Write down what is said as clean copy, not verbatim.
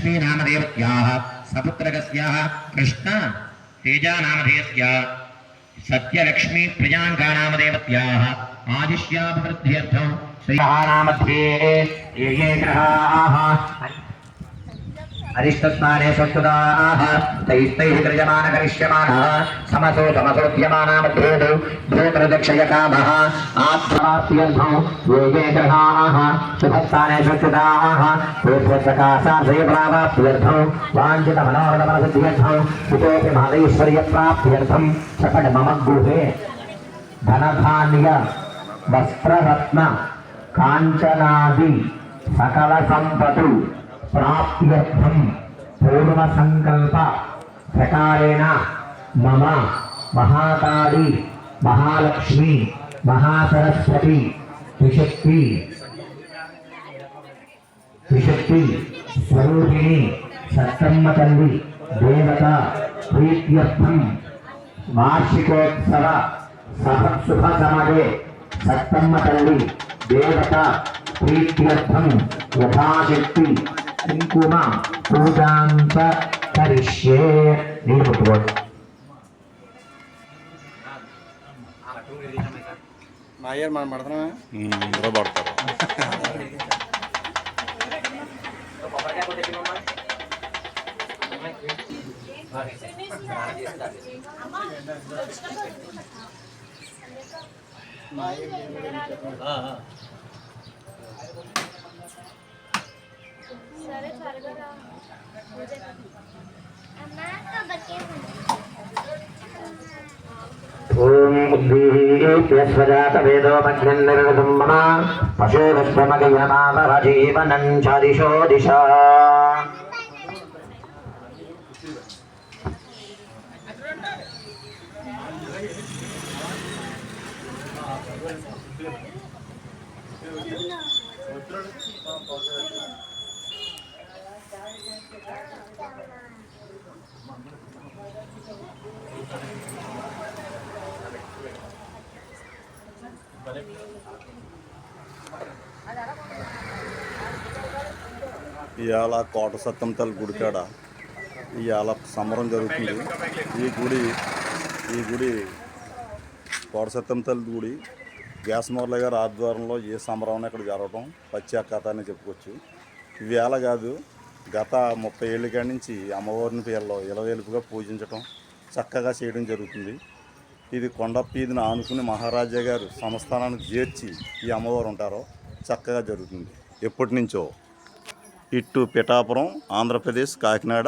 लक्ष्मी नामदेवत्याः सपुत्रकस्याः कृष्ण तेजा नामधेयस्याः सत्यलक्ष्मी प्रियांका नामदेवत्याः आदिश्याभिवृद्ध्यर्थं श्रीमहानामध्ये ये ग्रहाः अरिष्टस्नाने स्वच्छताः तैस्तैः कृजमान करिष्यमाणः समसो समसोद्यमानामध्येतु भूतरदक्षयकामः आत्माप्यर्थं ये ये ग्रहाः शुभस्थाने स्वच्छताः पूर्वसकाशार्थयप्राप्त्यर्थं वाञ्छितमनोरथमनसिद्ध्यर्थं कुतोऽपि महदैश्वर्यप्राप्त्यर्थं सकट मम गृहे धनधान्य वस्त्ररत्न काञ्चनादि सकल सम्पत्तु प्राप्त्यर्थं पूर्व संकल्प प्रकारेण मम महाकाली महालक्ष्मी महासरस्वती त्रिशक्ति स्वरूपिणी सत्तम्म तल्ली देवता प्रीत्यर्थं वार्षिकोत्सव शुभ समये सत्तम्म तल्ली देवता प्रीत्यर्थं यथाशक्ति కుంకుమ పూజాంత కరిష్యే నీరు పుట్టుకోండి నాయర్ మనం పడతాం పడతారు ఓం ఉద్దీప్యస్వజాత వేదో మధ్యన్నిర్గతం మమ పశురస్వమగయమావజీవనం చ దిశో దిశా ఇవాళ కోట సత్తంతల్ గుడికాడ ఇవాళ సంబరం జరుగుతుంది. ఈ గుడి కోట సత్తంతల్ గుడి వ్యాసమూర్ల గారి ఆధ్వర్యంలో ఏ సంబరం ఇక్కడ జరగడం ప్రత్యేకత అని చెప్పుకోవచ్చు. ఇవేళ కాదు, గత 30 ఏళ్ళ కాడి నుంచి అమ్మవారిని పేర్లో ఇలవేలుపుగా పూజించడం చక్కగా చేయడం జరుగుతుంది. ఇది కొండపీదిని ఆనుకుని మహారాజా గారు సంస్థానానికి చేర్చి ఈ అమ్మవారు ఉంటారో చక్కగా జరుగుతుంది. ఎప్పటి నుంచో ఇటు పిఠాపురం, ఆంధ్రప్రదేశ్, కాకినాడ